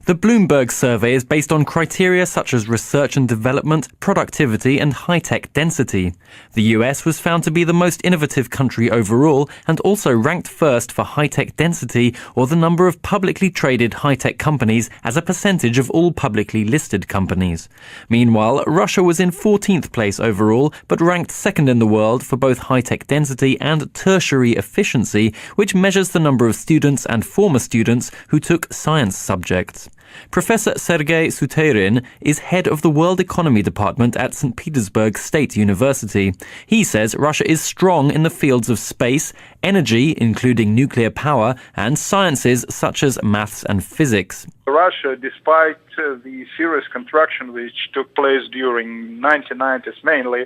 The Bloomberg survey is based on criteria such as research and development, productivity, and high-tech density. The US was found to be the most innovative country overall and also ranked first for high-tech density, or the number of publicly traded high-tech companies as a percentage of all publicly listed companies. Meanwhile, Russia was in 14th place overall, but ranked second in the world for both high-tech density and tertiary efficiency, which measures the number of students and former students who took science subjects. Professor Sergei Sutyrin is head of the World Economy Department at St. Petersburg State University. He says Russia is strong in the fields of space, energy, including nuclear power, and sciences such as maths and physics. Russia, despite the serious contraction which took place during 1990s mainly,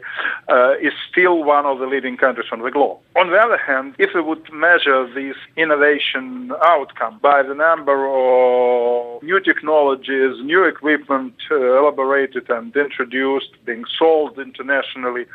is still one of the leading countries on the globe. On the other hand, if we would measure this innovation outcome by the number of new technologies, new equipment elaborated and introduced, being sold internationally,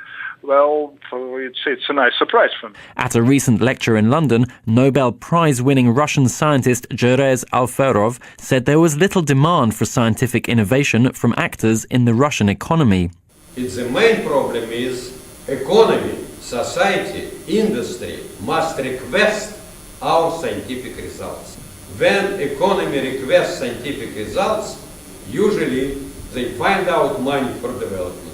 well, it's a nice surprise for me. At a recent lecture in London, Nobel Prize-winning Russian scientist Jerez Alferov said there was little demand for scientific innovation from actors in the Russian economy. The main problem is economy, society, industry must request our scientific results. When economy requests scientific results, usually they find out money for development.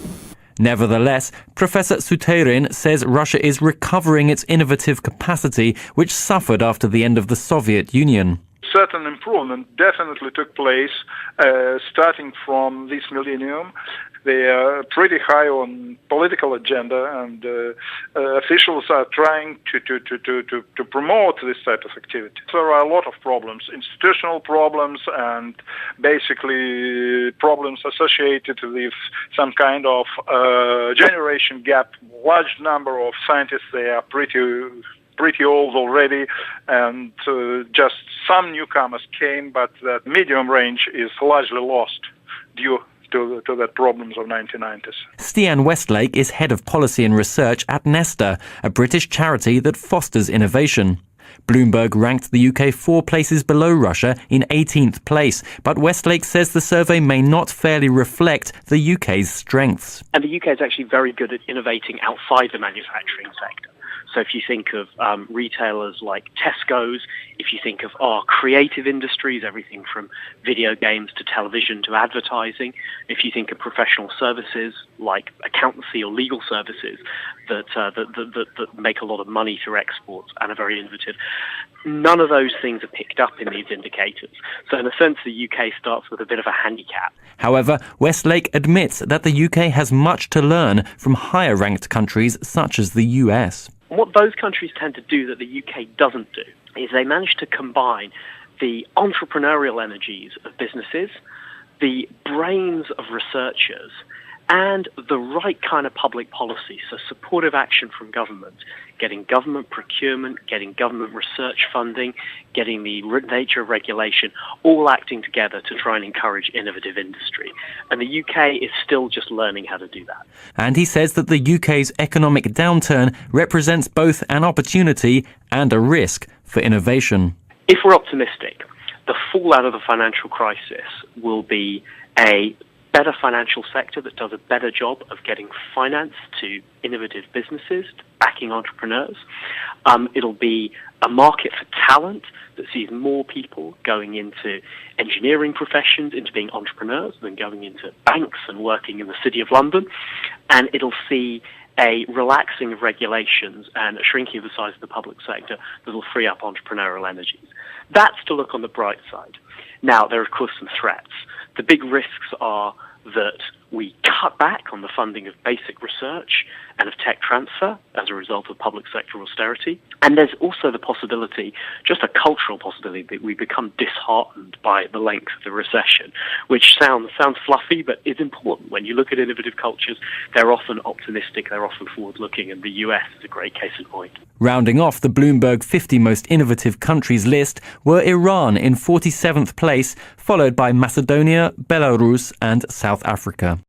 Nevertheless, Professor Sutyrin says Russia is recovering its innovative capacity, which suffered after the end of the Soviet Union. Certain improvement definitely took place starting from this millennium. They are pretty high on political agenda, and officials are trying to promote this type of activity. There are a lot of problems, institutional problems, and basically problems associated with some kind of generation gap. Large number of scientists, they are pretty old already, and just some newcomers came, but that medium range is largely lost due to the problems of 1990s. Stian Westlake is head of policy and research at Nesta, a British charity that fosters innovation. Bloomberg ranked the UK 4 places below Russia in 18th place, but Westlake says the survey may not fairly reflect the UK's strengths. And the UK is actually very good at innovating outside the manufacturing sector. So if you think of retailers like Tesco's, if you think of our creative industries, everything from video games to television to advertising, if you think of professional services like accountancy or legal services that make a lot of money through exports and are very innovative, none of those things are picked up in these indicators. So in a sense, the UK starts with a bit of a handicap. However, Westlake admits that the UK has much to learn from higher-ranked countries such as the US. What those countries tend to do that the UK doesn't do is they manage to combine the entrepreneurial energies of businesses, the brains of researchers, and the right kind of public policy, so supportive action from government, getting government procurement, getting government research funding, getting the nature of regulation, all acting together to try and encourage innovative industry. And the UK is still just learning how to do that. And he says that the UK's economic downturn represents both an opportunity and a risk for innovation. If we're optimistic, the fallout of the financial crisis will be a better financial sector that does a better job of getting finance to innovative businesses, backing entrepreneurs. It'll be a market for talent that sees more people going into engineering professions, into being entrepreneurs, than going into banks and working in the City of London. And it'll see a relaxing of regulations and a shrinking of the size of the public sector that will free up entrepreneurial energies. That's to look on the bright side. Now, there are, of course, some threats. The big risks are that we cut back on the funding of basic research and of tech transfer as a result of public sector austerity. And there's also the possibility, just a cultural possibility, that we become disheartened by the length of the recession, which sounds fluffy, but is important. When you look at innovative cultures, they're often optimistic, they're often forward-looking, and the US is a great case in point. Rounding off the Bloomberg 50 most innovative countries list were Iran in 47th place, followed by Macedonia, Belarus and South Africa.